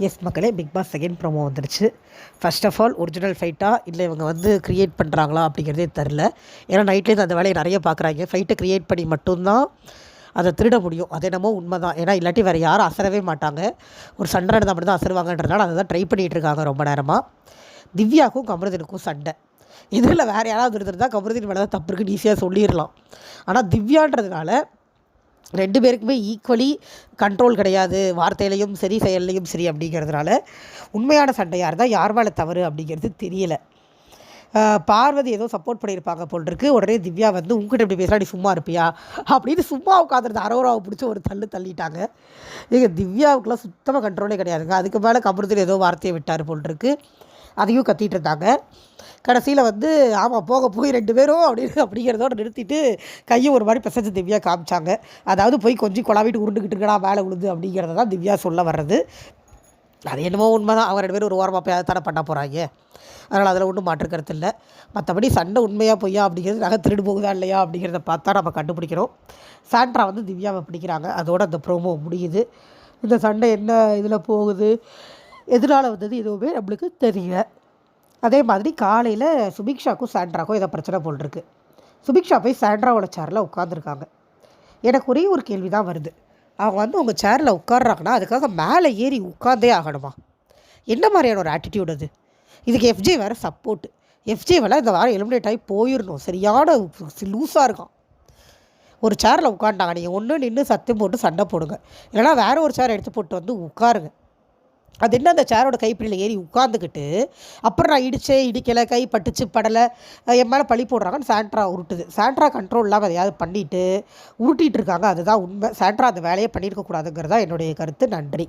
S மக்களே, big pass second promo வந்துருச்சு. First of all original ஃபைட்டா இல்லை இவங்க வந்து க்ரியேட் பண்ணுறாங்களா அப்படிங்கிறதே தெரில. ஏன்னா நைட்லேருந்து அந்த வேலையை நிறைய பார்க்குறாங்க. ஃபைட்டை க்ரியேட் பண்ணி மட்டும்தான் அதை திருட முடியும். அது என்னமோ உண்மை தான். ஏன்னா இல்லாட்டி வேறு யாரும் அசரவே மாட்டாங்க. ஒரு சண்டை நடந்தால் மட்டும் தான் அசருவாங்கன்றதுனால அதை தான் ட்ரை பண்ணிகிட்டு இருக்காங்க ரொம்ப நேரமாக. திவ்யாவுக்கும் கமருதீனுக்கும் சண்டை. இதில் வேறு யாராவது இருந்தால் கமருதீன் மேலே தான் தப்பு இருக்குன்னு ஈஸியாக சொல்லிடலாம். ஆனால் திவ்யான்றதுனால 2 பேருக்குமே ஈக்குவலி கண்ட்ரோல் கிடையாது, வார்த்தையிலையும் சரி செயல்லையும் சரி. அப்படிங்கிறதுனால உண்மையான சண்டை யார் தான் யார் மேலே தவறு அப்படிங்கிறது தெரியலை. பார்வதி ஏதோ சப்போர்ட் பண்ணியிருப்பாங்க போல் இருக்கு. உடனே திவ்யா வந்து உங்ககிட்ட எப்படி பேசுகிறா, நீ சும்மா இருப்பியா அப்படின்னு சும்மா உட்காந்துருந்த அரோராவை பிடிச்சி ஒரு தள்ளிட்டாங்க. எங்கள் திவ்யாவுக்குலாம் சுத்தமாக கண்ட்ரோலே கிடையாதுங்க. அதுக்கு மேலே கமருதீன் ஏதோ வார்த்தையை விட்டார் போல் இருக்கு. அதையும் கத்திகிட்டு இருந்தாங்க. கடைசியில் வந்து ஆமாம் போய் 2 பேரும் அப்படிங்கிறதோடு நிறுத்திட்டு கையை ஒரு மாதிரி பிசைஞ்சு திவ்யா காமிச்சாங்க. அதாவது போய் கொஞ்சம் கொலாவிட்டு உருண்டுக்கிட்டு இருக்கடா மேலே விழுது அப்படிங்கிறத தான் திவ்யா சொல்ல வர்றது. அது என்னமோ உண்மை தான். அவங்க 2 பேரும் ஒரு ஓரமாக போய் அதை தானே பண்ண போகிறாங்க. அதனால் அதில் ஒன்றும் மாற்றுக்கிறது இல்லை. மற்றபடி சண்டை உண்மையாக பொய்யா அப்படிங்கிறது நகை திருடு போகுதா இல்லையா அப்படிங்கிறத பார்த்தா நம்ம கண்டுபிடிக்கிறோம். சாண்ட்ரா வந்து திவ்யாவை பிடிக்கிறாங்க. அதோடு அந்த ப்ரோமோ முடியுது. இந்த சண்டை என்ன இதில் போகுது, எதனால் வந்தது எதுவுமே நம்மளுக்கு தெரியல. அதே மாதிரி காலையில் சுபிக்ஷாக்கும் சாண்ட்ராக்கும் ஏதோ பிரச்சனை போல் இருக்குது. சுபிக்ஷா போய் சாண்ட்ராவோட சேரில் உட்காந்துருக்காங்க. எனக்கு ஒரே ஒரு கேள்வி தான் வருது. அவங்க வந்து உங்கள் சேரில் உட்காடுறாங்கன்னா அதுக்காக மேலே ஏறி உட்காந்தே ஆகணுமா? என்ன மாதிரியான ஒரு ஆட்டிடியூட் அது? இதுக்கு எஃப்ஜே வேறு சப்போர்ட்டு. எஃப்ஜே வேலை இந்த வாரம் எலிமினேட் ஆகி போயிடணும். சரியான லூஸாக இருக்கும். ஒரு சேரில் உட்காண்டாங்க. நீங்கள் ஒன்று நின்று சத்தம் போட்டு சண்டை போடுங்க, இல்லைனா வேறு ஒரு சேர் எடுத்து போட்டு வந்து உட்காருங்க. அது என்ன, அந்த சேரோட கைப்பிடியில் ஏறி உட்காந்துக்கிட்டு அப்புறம் நான் இடிக்கலை, கை பட்டுச்சு படலை, என் மேலே பழி போடுறாங்கன்னு சாண்ட்ரா உருட்டுது. சாண்ட்ரா கண்ட்ரோல் இல்லாமல் எதையாவது பண்ணிவிட்டு உருட்டிகிட்டு இருக்காங்க. அதுதான் உண்மை. சாண்ட்ரா அந்த வேலையை பண்ணியிருக்கக்கூடாதுங்கிறதா என்னுடைய கருத்து. நன்றி.